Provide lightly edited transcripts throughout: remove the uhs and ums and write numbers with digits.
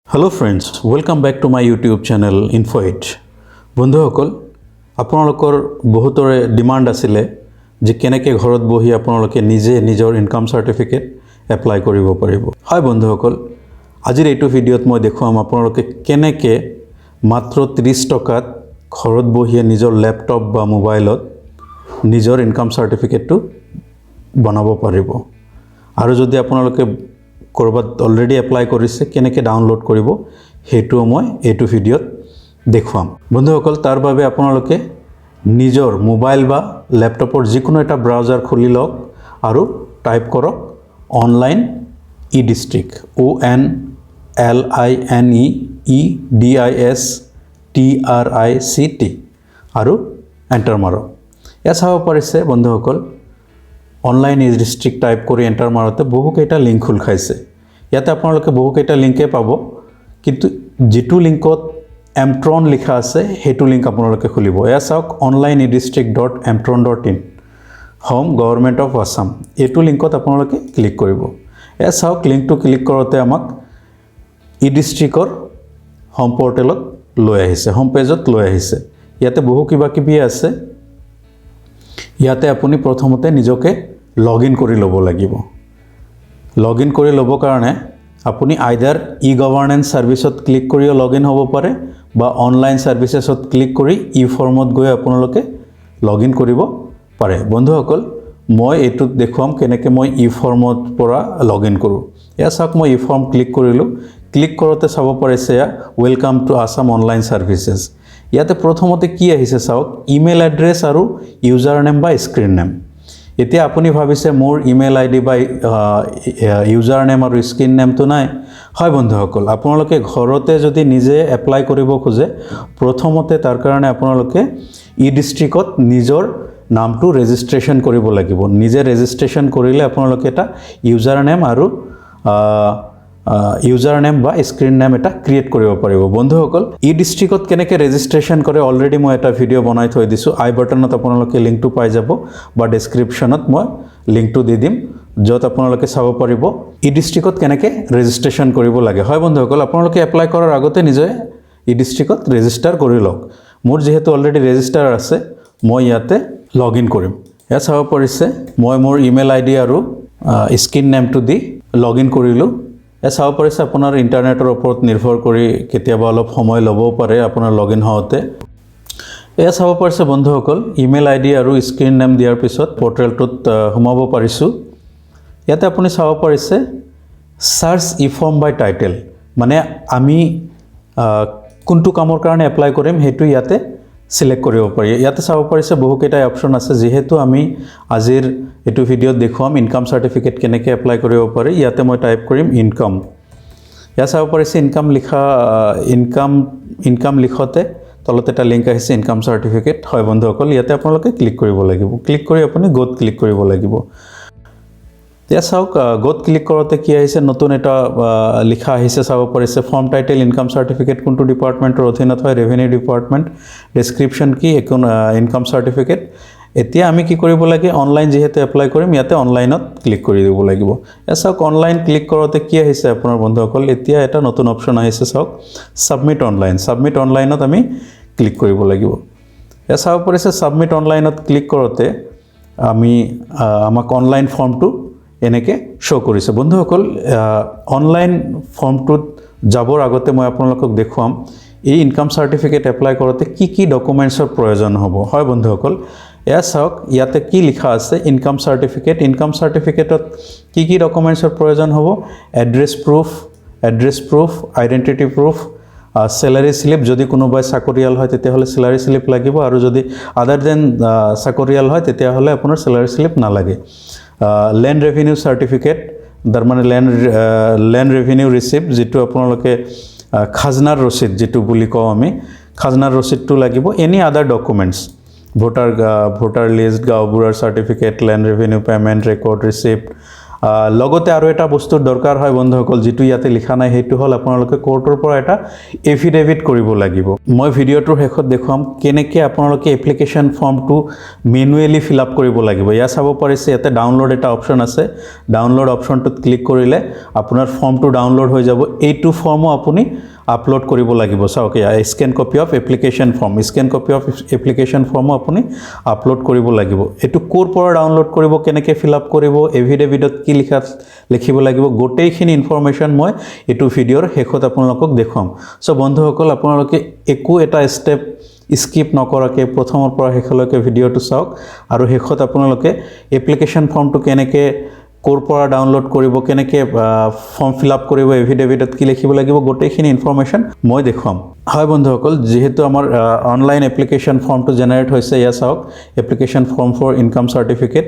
Hello friends welcome back to my YouTube channel इनफोइट बंधुসকল আপোনালোকৰ বহুতৰে ডিমান্ড আছিলে যে কেনেকৈ ঘৰত বহি আপোনালোকে নিজে নিজৰ ইনকাম সাৰ্টিফিকেট এপ্লাই কৰিব পাৰিব হয় বন্ধুসকল আজিৰ এইটো ভিডিঅ'ত মই দেখুৱাম আপোনালোকে কেনেকৈ মাত্ৰ 30 টকাত ঘৰত বহি নিজৰ ল্যাপটপ বা মোবাইলত নিজৰ ইনকাম সাৰ্টিফিকেটটো বনাব পাৰিব আৰু যদি আপোনালোকে কৰবাত অলৰেডি এপ্লাই কৰিছে কেনেকৈ ডাউনলোড কৰিব হেতু মই এইটো ভিডিঅ'ত দেখুৱাম বন্ধুসকল তাৰ বাবে আপোনালোকে নিজৰ মোবাইল বা ল্যাপটপৰ যিকোনো এটা ব্ৰাউজাৰ খুলি লওক আৰু টাইপ কৰক অনলাইন ই ডিস্ট্ৰিক্ট ONLINEEDISTRICT আৰু এন্টাৰ মাৰক এয়া চাব পাৰিছে বন্ধুসকল অনলাইন ই ডিস্ট্ৰিক্ট টাইপ কৰি এন্টাৰ মাৰতে বহুকেইটা লিংক খোল খাইছে ইয়াতে আপোনালোকে বহুকেইটা লিংকে পাব কিন্তু যেটো লিংকত এমট্ৰন লিখা আছে হেতু লিংক আপোনালোকে খুলিব এয়া চাওক onlineidistrict.mtron.in home government of Assam এটো লিংকত আপোনালোকে ক্লিক কৰিব এয়া চাওক লিংকটো ক্লিক কৰতে আমাক ই ডিস্ট্ৰিক্টৰ হোম পোৰ্টেলত লৈ আহিছে হোম পেজত লৈ আহিছে ইয়াতে বহু কিবা কিবি আছে ইয়াতে আপুনি প্ৰথমতে নিজকে লগইন কৰি ল'ব লাগিব লগইন কৰি ল'ব কাৰণে আপুনি আইদাৰ ই গভৰ্নেন্স সাৰ্ভিসত ক্লিক কৰিও লগইন হ'ব পাৰে বা অনলাইন সাৰ্ভিসেছত ক্লিক কৰি ই ফৰ্মত গৈ আপোনালোকে লগইন কৰিব পাৰে বন্ধুসকল মই এটোত দেখুৱাম কেনেকৈ মই ই ফৰ্মত পৰা লগইন কৰোঁ এয়া চাওক মই ই ফৰ্ম ক্লিক কৰিলোঁ ক্লিক কৰোতে চাব পাৰিছে ওয়েলকাম টু আসাম অনলাইন সাৰ্ভিসেছ ইয়াতে প্ৰথমতে কি আহিছে চাওক ইমেইল এড্ৰেছ আৰু ইউজাৰ নেম বা স্ক্ৰিন নেম এতিয়া আপুনি ভাবিছে মোৰ ইমেইল আইডি বা ইউজাৰ নেম আৰু স্ক্ৰিন নেমটো নাই হয় বন্ধুসকল আপোনালোকে ঘৰতে যদি নিজে এপ্লাই কৰিব খোজে প্ৰথমতে তাৰ কাৰণে আপোনালোকে ই ডিস্ট্ৰিক্টত নিজৰ নামটো ৰেজিষ্ট্ৰেচন কৰিব লাগিব নিজে ৰেজিষ্ট্ৰেচন কৰিলে আপোনালোকে এটা ইউজাৰ নেম আৰু ইউজাৰ নেম বা স্ক্ৰিন নেম এটা ক্ৰিয়েট কৰিব পাৰিব বন্ধুসকল ই ডিস্ট্ৰিক্টত কেনেকৈ ৰেজিষ্ট্ৰেচন কৰে অলৰেডি মই এটা ভিডিঅ' বনাই থৈ দিছো আই বাটনত আপোনালোকে লিংকটো পাই যাব বা ডেসক্ৰিপচনত মই লিংকটো দি দিম যত আপোনালোকে চাব পাৰিব ই ডিস্ট্ৰিক্টত কেনেকৈ ৰেজিষ্ট্ৰেচন কৰিব লাগে হয় বন্ধুসকল আপোনালোকে এপ্লাই কৰাৰ আগতে নিজে ই ডিস্ট্ৰিক্টত ৰেজিষ্টাৰ কৰি লওক মোৰ যেহেতু অলৰেডি ৰেজিষ্টাৰ আছে মই ইয়াতে লগইন কৰিম এয়া চাব পাৰিছে মই মোৰ ইমেইল আইডি আৰু স্ক্ৰিন নেমটো দি লগইন কৰিলোঁ এ চাব পাৰিছে আপোনাৰ ইন্টাৰনেটৰ ওপৰত নিৰ্ভৰ কৰি কেতিয়াবা অলপ সময় ল'ব পাৰে আপোনাৰ লগইন হওঁতে এয়া চাব পাৰিছে বন্ধুসকল ইমেইল আইডি আৰু স্ক্ৰিন নেম দিয়াৰ পিছত পোৰ্টেলটোত সোমাব পাৰিছো ইয়াতে আপুনি চাব পাৰিছে সাৰ্চ ই ফৰ্ম বাই টাইটেল মানে আমি কোনটো কামৰ কাৰণে এপ্লাই কৰিম হেতু ইয়াতে সিলেক্ট কৰিব পাৰি ইয়াতে চাব পাৰিছে বহুকেইটা অপচন আছে যেহেতু আমি আজিৰ এটো ভিডিঅ'ত দেখুৱাম ইনকাম সাৰ্টিফিকেট কেনেকৈ এপ্লাই কৰিব পাৰি ইয়াতে মই টাইপ কৰিম ইনকাম ইয়া চাব পাৰিছে ইনকাম লিখতে তলতে এটা লিংক আহিছে ইনকাম সাৰ্টিফিকেট হয় বন্ধুসকল ইয়াতে আপোনালোকে ক্লিক কৰিব লাগিব ক্লিক কৰি আপুনি গোত ক্লিক কৰিব লাগিব ইয়া চাওক গোত ক্লিক কৰোতে কি আহিছে নতুন এটা লিখা আহিছে চাব পাৰিছে ফৰ্ম টাইটেল ইনকাম সাৰ্টিফিকেট কোনটো ডিপাৰ্টমেন্টৰ অধীনত হয় ৰেভিনিউ ডিপাৰ্টমেন্ট ডেসক্ৰিপচন কি ইনকাম সাৰ্টিফিকেট এতিয়া আমি কি কৰিব লাগে অনলাইন যেহেতু এপ্লাই কৰিম ইয়াতে অনলাইনত ক্লিক কৰি দিব লাগিব ইয়া চাওক অনলাইন ক্লিক কৰোতে কি আহিছে আপোনাৰ বন্ধুসকল এতিয়া এটা নতুন অপচন আহিছে চাওক সাবমিট অনলাইনত আমি ক্লিক কৰিব লাগিব ইয়া চাব পাৰিছে সাবমিট অনলাইনত ক্লিক কৰোতে আমি আমাক অনলাইন ফৰ্মটো এনেকে শো কৰিছে বন্ধুসকল অনলাইন ফৰ্মটোত যাবৰ আগতে মই আপোনালোকক দেখুৱাম এই ইনকাম সাৰ্টিফিকেট এপ্লাই কৰোতে কি ডকুমেন্টছৰ প্ৰয়োজন হ'ব হয় বন্ধুসকল এয়া চাওক ইয়াতে কি লিখা আছে ইনকাম সাৰ্টিফিকেটত কি ডকুমেন্টছৰ প্ৰয়োজন হ'ব address proof identity proof salary slip যদি কোনোবাই চাকৰিয়াল হয় তেতিয়াহলে স্যালাৰি স্লিপ লাগিব আৰু যদি আদাৰ দেন চাকৰিয়াল হয় তেতিয়াহলে আপোনাৰ স্যালাৰি স্লিপ নালাগে ল্যান্ড ৰেভিনিউ সাৰ্টিফিকেট তাৰ মানে ল্যান্ড ৰেভিনিউ ৰিসিপ্ট যেটো আপোনালোকে খাজনাৰ ৰচিদ যেটো বুলি কওঁ আমি খাজনাৰ ৰচিদটো লাগিব any other documents voter list গাঁওবুঢ়াৰ certificate land revenue payment record receipt লগতে আৰু এটা বস্তুৰ দৰকাৰ হয় বন্ধুসকল, যেটো ইয়াতে লিখা নাই, সেইটো হ'ল আপোনালোকে কোৰ্টৰ পৰা এটা এফিডেভিট কৰিব লাগিব। মই ভিডিঅ'টোৰ শেষত দেখুৱাম কেনেকৈ আপোনালোকে এপ্লিকেশ্যন ফৰ্মটো মেনুৱেলি ফিল আপ কৰিব লাগিব। ইয়াত চাব পাৰিছে, ইয়াতে ডাউনলোড এটা অপশ্যন আছে। ডাউনলোড অপশ্যনটোত ক্লিক কৰিলে আপোনাৰ ফৰ্মটো ডাউনলোড হৈ যাব। এইটো ফৰ্মো আপুনি আপলোড কৰিব লাগিব। চাওক, scan copy of application form, scan copy of application ফৰ্মো আপুনি আপলোড কৰিব লাগিব। এইটো ক'ৰ পৰা ডাউনলোড কৰিব, কেনেকৈ ফিল আপ কৰিব, এফিডেভিটত কি লিখিব লাগিব, গোটেইখিনি ইনফৰমেশ্যন মই এইটো ভিডিঅ'ৰ শেষত আপোনালোকক দেখুৱাম। চ' বন্ধুসকল, আপোনালোকে একো এটা ষ্টেপ স্কিপ নকৰাকৈ প্ৰথমৰ পৰা শেষলৈকে ভিডিঅ'টো চাওক, আৰু শেষত আপোনালোকে এপ্লিকেশ্যন ফৰ্মটো কেনেকৈ ক'ৰ পৰা ডাউনলোড কৰিব, কেনেকৈ ফৰ্ম ফিল আপ কৰিব, এফিডেভিটত কি লিখিব লাগিব, গোটেইখিনি ইনফৰমেশ্যন মই দেখুৱাম। হয় বন্ধুসকল, যিহেতু আমাৰ অনলাইন এপ্লিকেশ্যন ফৰ্মটো জেনেৰেট হৈছে, ইয়াত চাওক application form for income certificate.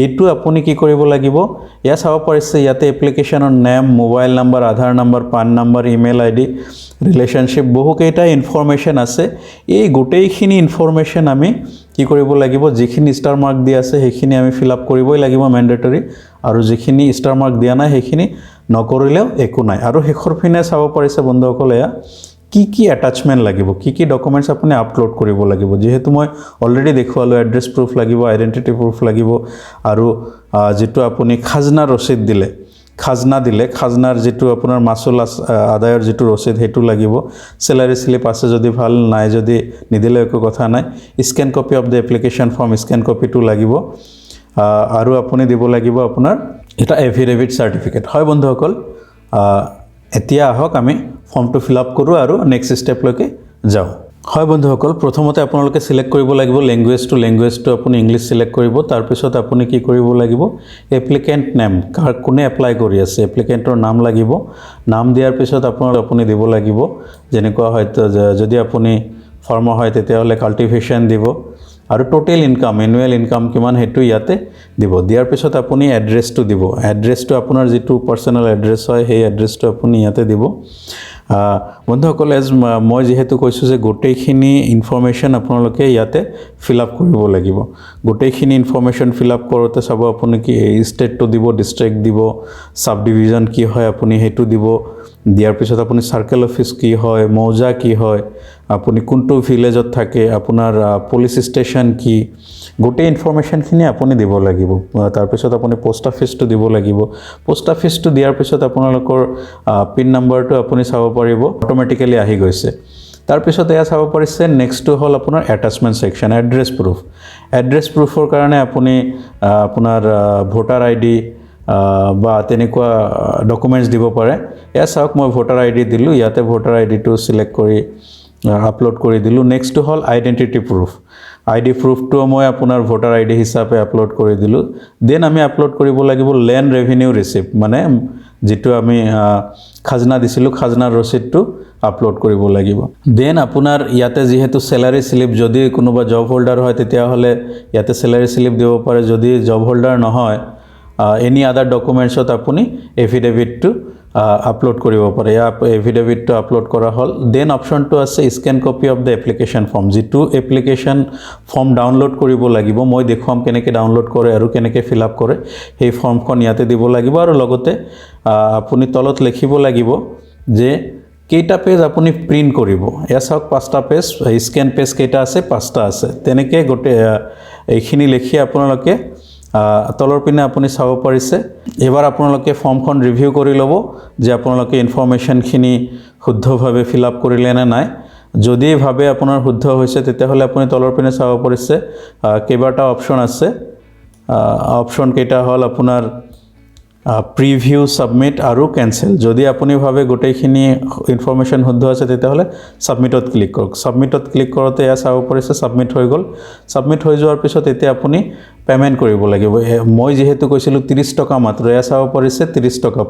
এইটো আপুনি কি কৰিব লাগিব, ইয়াত চাব পাৰিছে, ইয়াতে এপ্লিকেশ্যনৰ name, mobile number, Aadhaar number, PAN number, email ID, relationship, বহুকেইটা ইনফৰমেশ্যন আছে। এই গোটেইখিনি ইনফৰমেশ্যন আমি কি কৰিব লাগিব, যিখিনি ষ্টাৰ মাৰ্ক দিয়া আছে সেইখিনি আমি ফিল আপ কৰিবই লাগিব মেণ্ডেটৰী, আৰু যিখিনি ষ্টাৰ মাৰ্ক দিয়া নাই সেইখিনি নকৰিলেও একো নাই। আৰু শেষৰ পিনে চাব পাৰিছে বন্ধুসকল, এয়া কি এটাচমেণ্ট লাগিব, কি ডকুমেণ্টছ আপুনি আপলোড কৰিব লাগিব। যিহেতু মই অলৰেডি দেখুৱালোঁ, এড্ৰেছ প্ৰুফ লাগিব, আইডেণ্টিটি প্ৰুফ লাগিব, আৰু যিটো আপুনি খাজনাৰ ৰচিদ দিলে, খাজনাৰ যিটো আপোনাৰ মাচুল আদায়ৰ যিটো ৰচিদ সেইটো লাগিব। চেলাৰী স্লিপ আছে যদি ভাল, নাই যদি নিদিলে একো কথা নাই। Scan copy of the application form, scan কপিটো লাগিব, আৰু আপুনি দিব লাগিব আপোনাৰ এটা এফিডেভিট চাৰ্টিফিকেট। হয় বন্ধুসকল, এতিয়া আহক আমি ফৰ্মটো ফিল আপ কৰোঁ আৰু নেক্সট ষ্টেপলৈকে যাওঁ। হয় বন্ধুসকল, প্ৰথমতে আপোনালোকে চিলেক্ট কৰিব লাগিব লেংগুৱেজটো আপুনি ইংলিছ চিলেক্ট কৰিব। তাৰপিছত আপুনি কি কৰিব লাগিব, এপ্লিকেণ্ট নেম, কোনে এপ্লাই কৰি আছে এপ্লিকেণ্টৰ নাম লাগিব। নাম দিয়াৰ পিছত আপুনি দিব লাগিব, যেনেকুৱা হয়তো যদি আপুনি ফাৰ্মাৰ হয় তেতিয়াহ'লে কাল্টিভেশ্যন দিব, আৰু টোটেল ইনকাম, এনুৱেল ইনকাম কিমান সেইটো ইয়াতে দিব। দিয়াৰ পিছত আপুনি এড্ৰেছটো দিব। এড্ৰেছটো আপোনাৰ যিটো পাৰ্চনেল এড্ৰেছ হয় সেই এড্ৰেছটো আপুনি ইয়াতে দিব। বন্ধুসকল, মই যিহেতু কৈছোঁ যে গোটেইখিনি ইনফৰমেশ্যন আপোনালোকে ইয়াতে ফিল আপ কৰিব লাগিব। গোটেইখিনি ইনফৰমেশ্যন ফিল আপ কৰোঁতে চাব, আপুনি কি ষ্টেটটো দিব, ডিষ্ট্ৰিক্ট দিব, চাব ডিভিজন কি হয় আপুনি সেইটো দিব। দিয়াৰ পিছত আপুনি চাৰ্কেল অফিচ কি হয়, মৌজা কি হয়, আপুনি কোনটো ভিলেজত থাকে, আপোনাৰ পুলিচ ষ্টেচন কি, গোটেই ইনফৰমেশ্যনখিনি আপুনি দিব লাগিব। তাৰপিছত আপুনি পোষ্ট অফিচটো দিব লাগিব। পোষ্ট অফিচটো দিয়াৰ পিছত আপোনালোকৰ পিন নাম্বাৰটো আপুনি চাব পাৰিব, অট'মেটিকেলি আহি গৈছে। তাৰপিছত এয়া চাব পাৰিছে, নেক্সটটো হ'ল আপোনাৰ এটাচমেণ্ট ছেকশ্যন, এড্ৰেছ প্ৰুফৰ কাৰণে আপুনি আপোনাৰ ভোটাৰ আই ডি বা তেনেকুৱা ডকুমেণ্টছ দিব পাৰে। এয়া চাওক, মই ভোটাৰ আই ডি দিলোঁ, ইয়াতে ভোটাৰ আই ডিটো চিলেক্ট কৰি আপলোড কৰি দিলোঁ। নেক্সটটো হ'ল আইডেণ্টিটি প্ৰুফ, আইডি প্ৰুফটো মই আপোনাৰ ভোটাৰ আই ডি হিচাপে আপলোড কৰি দিলোঁ। দেন আমি আপলোড কৰিব লাগিব লেণ্ড ৰেভিনিউ ৰিচিপ্ট, মানে যিটো আমি খাজনা দিছিলোঁ, খাজনাৰ ৰচিদটো আপলোড কৰিব লাগিব। দেন আপোনাৰ ইয়াতে যিহেতু চেলাৰী স্লিপ, যদি কোনোবা জব হোল্ডাৰ হয় তেতিয়াহ'লে ইয়াতে চেলাৰী স্লিপ দিব পাৰে। যদি জব হোল্ডাৰ নহয়, এনি আদাৰ ডকুমেণ্টছত আপুনি এফিডেভিটটো আপলোড কৰিব পাৰে। এফিডেভিটটো আপলোড কৰা হ'ল। দেন অপশ্যনটো আছে scan copy of the application form, যিটো এপ্লিকেশ্যন ফৰ্ম ডাউনলোড কৰিব লাগিব। মই দেখুৱাম কেনেকৈ ডাউনলোড কৰে আৰু কেনেকৈ ফিল আপ কৰে। সেই ফৰ্মখন ইয়াতে দিব লাগিব, আৰু লগতে আপুনি তলত লিখিব লাগিব যে কেইটা পেজ আপুনি প্ৰিণ্ট কৰিব। এয়া চাওক, 5টা পেজ, স্কেন পেজ কেইটা আছে, 5টা আছে। তেনেকৈ গোটেই এইখিনি লিখি আপোনালোকে তলৰ পিনে আপুনি চাব পাৰিছে। এবাৰ আপোনালোকে ফৰ্মখন ৰিভিউ কৰি ল'ব যে আপোনালোকে ইনফৰমেশ্যনখিনি শুদ্ধভাৱে ফিল আপ কৰিলে নে নাই। যদি ভাবে আপোনাৰ শুদ্ধ হৈছে তেতিয়াহ'লে আপুনি তলৰ পিনে চাব পাৰিছে কেইবাটা অপশ্যন আছে। অপশ্যন কেইটা হ'ল আপোনাৰ প্ৰিভিউ, ছাবমিট আৰু কেনচেল। যদি আপুনি ভাবে গোটেইখিনি ইনফৰমেশ্যন শুদ্ধ আছে তেতিয়াহ'লে ছাবমিটত ক্লিক কৰক। ছাবমিটত ক্লিক কৰোঁতে এয়া চাব পাৰিছে ছাবমিট হৈ গ'ল। ছাবমিট হৈ যোৱাৰ পিছত এতিয়া আপুনি পে'মেণ্ট কৰিব লাগিব। মই যিহেতু কৈছিলোঁ 30 টকা মাত্ৰ, এয়া চাব পাৰিছে 30 টকা।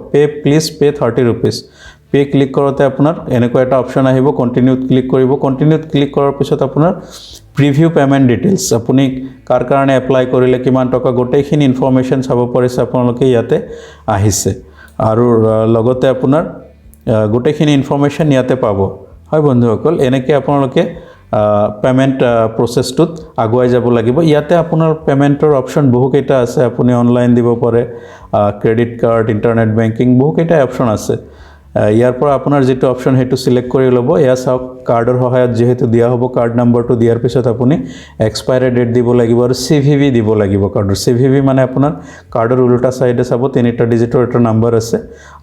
Please pay 30 rupees। Pay click কৰোঁতে আপোনাৰ এনেকুৱা এটা অপশ্যন আহিব, কণ্টিনিউত ক্লিক কৰিব। কণ্টিনিউত ক্লিক কৰাৰ পিছত আপোনাৰ প্ৰিভিউ পে'মেণ্ট ডিটেইলছ, আপুনি কাৰ কাৰণে এপ্লাই কৰিলে, কিমান টকা, গোটেইখিনি ইনফৰমেশ্যন চাব পাৰিছে আপোনালোকে ইয়াতে আহিছে। আৰু লগতে আপোনাৰ গোটেইখিনি ইনফৰমেশ্যন ইয়াতে পাব। হয় বন্ধুসকল, এনেকৈ আপোনালোকে পেমেণ্ট প্ৰচেছটোত আগুৱাই যাব লাগিব। ইয়াতে আপোনাৰ পেমেণ্টৰ অপশ্যন বহুকেইটা আছে, আপুনি অনলাইন দিব পাৰে, ক্ৰেডিট কাৰ্ড, ইণ্টাৰনেট বেংকিং, বহুকেইটা অপশ্যন আছে। ইয়াৰ পৰা আপোনাৰ যিটো অপশ্যন সেইটো চিলেক্ট কৰি ল'ব। এয়া চাওক, কাৰ্ডৰ সহায়ত যিহেতু দিয়া হ'ব, কাৰ্ড নাম্বাৰটো দিয়াৰ পিছত আপুনি এক্সপায়াৰি ডেট দিব লাগিব আৰু CVV দিব লাগিব কাৰ্ডৰ। CVV মানে আপোনাৰ কাৰ্ডৰ উল্টা ছাইডে চাব 3টা ডিজিটৰ এটা নাম্বাৰ আছে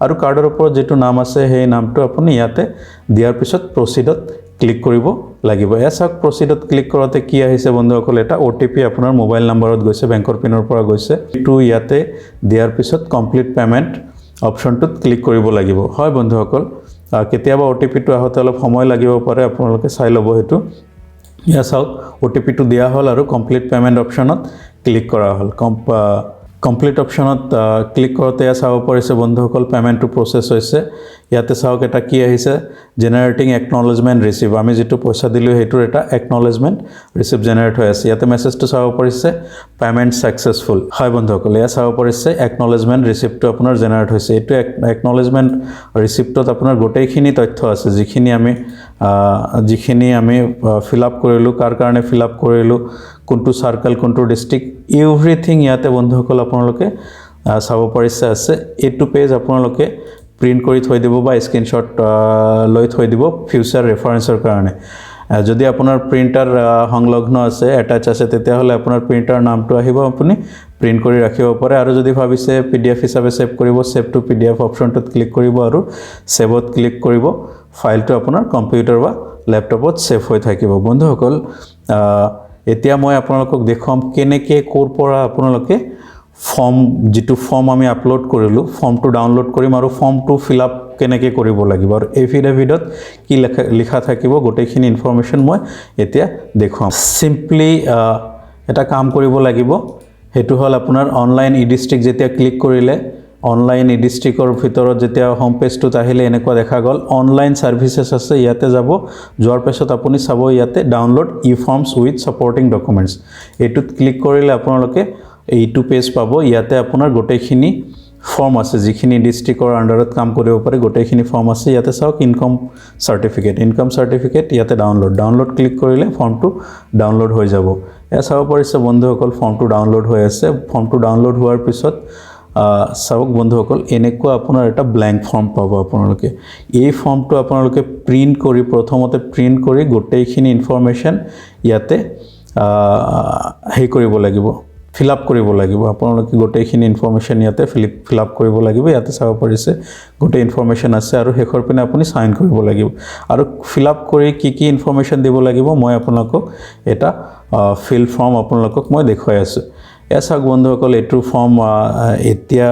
আৰু কাৰ্ডৰ ওপৰত যিটো নাম আছে সেই নামটো আপুনি ইয়াতে দিয়াৰ পিছত প্ৰচিডত ক্লিক কৰিব লাগিব। এয়া চাওক, প্ৰচিডত ক্লিক কৰোঁতে কি আহিছে বন্ধুসকল, এটা OTP আপোনাৰ মোবাইল নাম্বাৰত গৈছে, বেংকৰ পিনৰ পৰা গৈছে। এইটো ইয়াতে দিয়াৰ পিছত কমপ্লিট পেমেণ্ট অপশ্যনটোত ক্লিক কৰিব লাগিব। হয় বন্ধুসকল, কেতিয়াবা OTPটো আহোঁতে অলপ সময় লাগিব পাৰে, আপোনালোকে চাই ল'ব সেইটো। এয়া চাওক, OTPটো দিয়া হ'ল আৰু কমপ্লিট পেমেণ্ট অপশ্যনত ক্লিক কৰা হ'ল। কমপ্লিট অপশ্যনত ক্লিক কৰোঁতে এয়া চাব পাৰিছে বন্ধুসকল, পেমেণ্টটো প্ৰচেছ হৈছে। ইয়াতে চাওক, এটা কি আহিছে, জেনেৰেটিং একনলেজমেণ্ট ৰিচিভ। আমি যিটো পইচা দিলোঁ সেইটোৰ এটা একনলেজমেণ্ট ৰিচিভ জেনেৰেট হৈ আছে। ইয়াতে মেছেজটো চাব পাৰিছে, পেমেণ্ট ছাকচেছফুল। হয় বন্ধুসকল, এয়া চাব পাৰিছে একনলেজমেণ্ট ৰিচিপ্টটো আপোনাৰ জেনেৰেট হৈছে। এইটো একনলেজমেণ্ট ৰিচিপ্টত আপোনাৰ গোটেইখিনি তথ্য আছে, যিখিনি আমি ফিল আপ কৰিলোঁ, কাৰ কাৰণে ফিল আপ কৰিলোঁ, কোনটো চাৰ্কেল, কোনটো ডিষ্ট্ৰিক্ট, এভৰিথিং ইয়াতে বন্ধুসকল আপোনালোকে চাব পাৰিছে আছে। এইটো পেজ আপোনালোকে প্ৰিণ্ট কৰি থৈ দিব বা স্ক্ৰীনশ্বট লৈ থৈ দিব ফিউচাৰ ৰেফাৰেঞ্চৰ কাৰণে। যদি আপোনাৰ প্ৰিণ্টাৰ সংলগ্ন আছে, এটাচ আছে, তেতিয়াহ'লে আপোনাৰ প্ৰিণ্টাৰ নামটো আহিব, আপুনি প্ৰিণ্ট কৰি ৰাখিব পাৰে। আৰু যদি ভাবিছে PDF হিচাপে ছেভ কৰিব, ছেভ টু PDF অপশ্যনটোত ক্লিক কৰিব আৰু ছেভত ক্লিক কৰিব। ফাইলটো আপোনাৰ কম্পিউটাৰ বা লেপটপত ছেভ হৈ থাকিব। বন্ধুসকল, এতিয়া মই আপোনালোকক দেখুৱাম কেনেকৈ ক'ৰ পৰা আপোনালোকে যিটো ফৰ্ম আমি আপলোড কৰিলোঁ, ফৰ্মটো ডাউনলোড কৰিম আৰু ফৰ্মটো ফিল আপ কেনেকৈ কৰিব লাগিব আৰু এফিডেভিটত কি লিখা থাকিব, গোটেইখিনি ইনফৰমেশ্যন মই এতিয়া দেখুৱাম। চিম্পলি এটা কাম কৰিব লাগিব, সেইটো হ'ল আপোনাৰ অনলাইন ই-ডিষ্ট্ৰিক্ট যেতিয়া ক্লিক কৰিলে, অনলাইন ই-ডিষ্ট্ৰিক্টৰ ভিতৰত যেতিয়া হোম পেজটোত আহিলে এনেকুৱা দেখা গ'ল, অনলাইন ছাৰ্ভিচেছ আছে, ইয়াতে যাব। যোৱাৰ পাছত আপুনি চাব ইয়াতে ডাউনলোড ই-ফৰ্মছ উইথ ছাপৰ্টিং ডকুমেণ্টছ, এইটোত ক্লিক কৰিলে আপোনালোকে এইটো পেজ পাব। ইয়াতে আপোনাৰ গোটেইখিনি ফৰ্ম আছে, যিখিনি ডিষ্ট্ৰিক্টৰ আণ্ডাৰত কাম কৰিব পাৰে, গোটেইখিনি ফৰ্ম আছে। ইয়াতে চাওক, ইনকাম চাৰ্টিফিকেট ইয়াতে ডাউনলোড ক্লিক কৰিলে ফৰ্মটো ডাউনলোড হৈ যাব। এয়া চাব পাৰিছে বন্ধুসকল, ফৰ্মটো ডাউনলোড হৈ আছে। ফৰ্মটো ডাউনলোড হোৱাৰ পিছত চাওক বন্ধুসকল, এনেকুৱা আপোনাৰ এটা ব্লেংক ফৰ্ম পাব আপোনালোকে। এই ফৰ্মটো আপোনালোকে প্ৰথমতে প্ৰিণ্ট কৰি গোটেইখিনি ইনফৰমেশ্যন ইয়াতে কৰিব লাগিব, ফিল আপ কৰিব লাগিব। আপোনালোকে গোটেইখিনি ইনফৰমেশ্যন ইয়াতে ফিল আপ কৰিব লাগিব। ইয়াতে চাব পাৰিছে গোটেই ইনফৰমেশ্যন আছে আৰু শেষৰ পিনে আপুনি চাইন কৰিব লাগিব। আৰু ফিল আপ কৰি কি ইনফৰমেশ্যন দিব লাগিব মই আপোনালোকক এটা ফিল ফৰ্ম আপোনালোকক মই দেখুৱাই আছোঁ। এয়া চাওক বন্ধুসকল, এইটো ফৰ্ম এতিয়া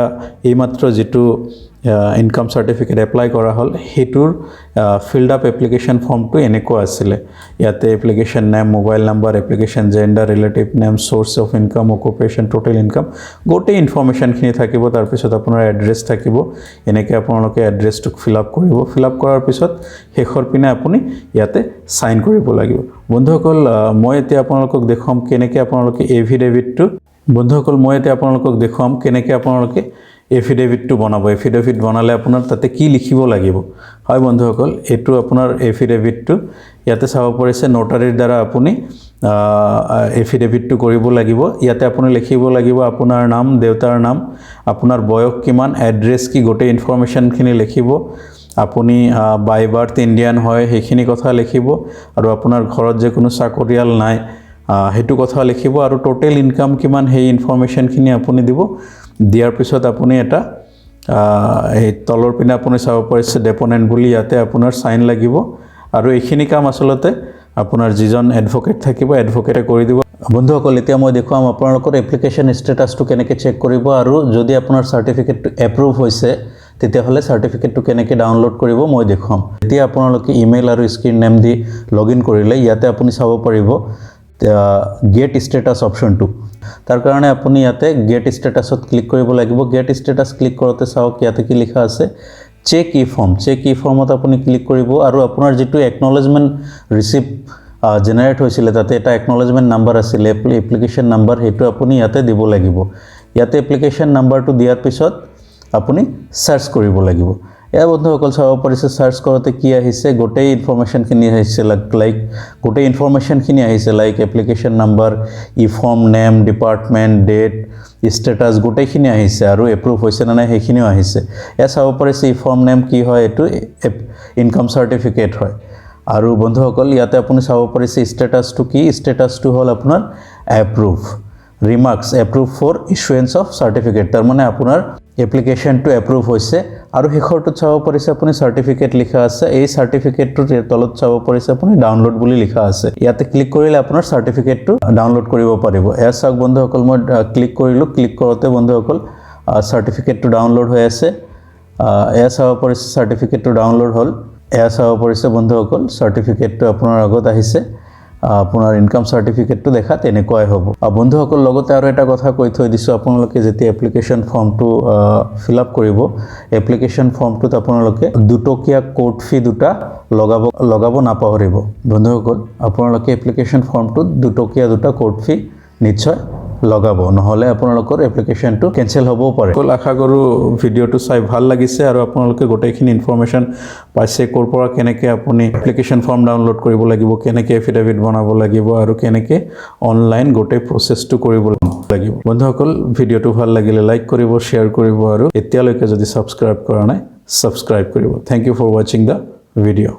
এইমাত্ৰ যিটো ইনকাম চাৰ্টিফিকেট এপ্লাই কৰা হ'ল, সেইটোৰ ফিল্ড আপ এপ্লিকেশ্যন ফৰ্মটো এনেকুৱা আছিলে। ইয়াতে application name, mobile number, application gender, relative name, source of income, occupation, total income, গোটেই ইনফৰমেশ্যনখিনি থাকিব। তাৰপিছত আপোনাৰ এড্ৰেছ থাকিব, এনেকৈ আপোনালোকে এড্ৰেছটোক ফিল আপ কৰিব। ফিল আপ কৰাৰ পিছত শেষৰ পিনে আপুনি ইয়াতে চাইন কৰিব লাগিব। বন্ধুসকল, মই এতিয়া আপোনালোকক দেখুৱাম কেনেকৈ আপোনালোকে এফিডেভিটটো বনাব। এফিডেভিট বনালে আপোনাৰ তাতে কি লিখিব লাগিব। হয় বন্ধুসকল, এইটো আপোনাৰ এফিডেভিটটো ইয়াতে চাব পাৰিছে, নোটাৰীৰ দ্বাৰা আপুনি এফিডেভিটটো কৰিব লাগিব। ইয়াতে আপুনি লিখিব লাগিব আপোনাৰ নাম, দেউতাৰ নাম, আপোনাৰ বয়স কিমান, এড্ৰেছ কি, গোটেই ইনফৰমেশ্যনখিনি লিখিব। আপুনি বাই বাৰ্থ ইণ্ডিয়ান হয় সেইখিনি কথা লিখিব আৰু আপোনাৰ ঘৰত যে কোনো চাকৰিয়াল নাই সেইটো কথা লিখিব আৰু টোটেল ইনকাম কিমান সেই ইনফৰমেশ্যনখিনি আপুনি দিব। দিয়াৰ পিছত আপুনি এটা এই তলৰ পিনে আপুনি চাব পাৰিছে ডেপনেণ্ট বুলি, ইয়াতে আপোনাৰ চাইন লাগিব আৰু এইখিনি কাম আচলতে আপোনাৰ যিজন এডভকেট থাকিব এডভকেটে কৰি দিব। বন্ধুসকল, এতিয়া মই দেখুৱাম আপোনালোকৰ এপ্লিকেশ্যন ষ্টেটাছটো কেনেকৈ চেক কৰিব আৰু যদি আপোনাৰ চাৰ্টিফিকেটটো এপ্ৰুভ হৈছে তেতিয়াহ'লে চাৰ্টিফিকেটটো কেনেকৈ ডাউনলোড কৰিব মই দেখুৱাম। এতিয়া আপোনালোকে ইমেইল আৰু screen name the log in কৰিলে ইয়াতে আপুনি চাব পাৰিব গেট ষ্টেটাছ অপশ্যনটো। তাৰ কাৰণে আপুনি ইয়াতে গেট ষ্টেটাছত ক্লিক কৰিব লাগিব। গেট ষ্টেটাছ ক্লিক কৰোঁতে চাওক ইয়াতে কি লিখা আছে, চেক ই ফৰ্মত আপুনি ক্লিক কৰিব আৰু আপোনাৰ যিটো একনলেজমেণ্ট ৰিচিপ্ট জেনেৰেট হৈছিলে তাতে এটা একনলেজমেণ্ট নাম্বাৰ আছিলে, এপ্লিকেশ্যন নাম্বাৰ, সেইটো আপুনি ইয়াতে দিব লাগিব। ইয়াতে এপ্লিকেশ্যন নাম্বাৰটো দিয়াৰ পিছত আপুনি চাৰ্চ কৰিব লাগিব। এয়া বন্ধুসকল চাব পাৰিছে সাৰ্চ কৰোঁতে কি আহিছে গোটেই ইনফৰমেশ্যনখিনি আহিছে লাইক গোটেই ইনফৰমেশ্যনখিনি আহিছে like application number e form name department date status গোটেইখিনি আহিছে আৰু এপ্ৰুভ হৈছে নে নাই সেইখিনিও আহিছে এয়া চাব পাৰিছে ই ফৰ্ম নেম কি হয় এইটো ইনকাম চাৰ্টিফিকেট হয় আৰু বন্ধুসকল ইয়াতে আপুনি চাব পাৰিছে ষ্টেটাছটো কি ষ্টেটাছটো হ'ল আপোনাৰ approve remarks approve for issuance of certificate তাৰ মানে আপোনাৰ এপ্লিকেশ্যনটো এপ্ৰুভ হৈছে আৰু শেষৰটোত চাব পাৰিছে আপুনি চাৰ্টিফিকেট লিখা আছে এই চাৰ্টিফিকেটটোৰ তলত চাব পাৰিছে আপুনি ডাউনলোড বুলি লিখা আছে ইয়াতে ক্লিক কৰিলে আপোনাৰ চাৰ্টিফিকেটটো ডাউনলোড কৰিব পাৰিব এয়া চাওক বন্ধুসকল মই ক্লিক কৰিলোঁ ক্লিক কৰোঁতে বন্ধুসকল চাৰ্টিফিকেটটো ডাউনলোড হৈ আছে এয়া চাব পাৰিছে চাৰ্টিফিকেটটো ডাউনলোড হ'ল এয়া চাব পাৰিছে বন্ধুসকল চাৰ্টিফিকেটটো আপোনাৰ আগত আহিছে আপোনাৰ ইনকাম চাৰ্টিফিকেটটো দেখা তেনেকুৱাই হ'ব বন্ধুসকল লগতে আৰু এটা কথা কৈ থৈ দিছোঁ আপোনালোকে যেতিয়া এপ্লিকেশ্যন ফৰ্মটো ফিল আপ কৰিব এপ্লিকেশ্যন ফৰ্মটোত আপোনালোকে 2 টকীয়া কোড ফি দুটা লগাব নাপাহৰিব বন্ধুসকল আপোনালোকে এপ্লিকেশ্যন ফৰ্মটোত 2 টকীয়া দুটা কোড ফি নিশ্চয় লগাব নহলে আপোনালোকৰ এপ্লিকেশ্যনটো কেনসেল হ'ব পাৰে আশা কৰো ভিডিওটো চাই ভাল লাগিছে আৰু আপোনালোকে গোটেইখিনি ইনফৰমেশ্যন পাইছে ক'ৰ পৰা কেনেকৈ আপুনি এপ্লিকেশ্যন ফৰ্ম ডাউনলোড কৰিব লাগিব কেনেকৈ এফিডেভিট বনাব লাগিব আৰু কেনেকৈ অনলাইন গোটেই প্ৰচেছটো কৰিব লাগিব বন্ধুসকল ভিডিওটো ভাল লাগিলে লাইক কৰিব শ্বেয়াৰ কৰিব আৰু এতিয়ালৈকে যদি সাবস্ক্ৰাইব কৰা নাই সাবস্ক্ৰাইব কৰিব thank you for watching the video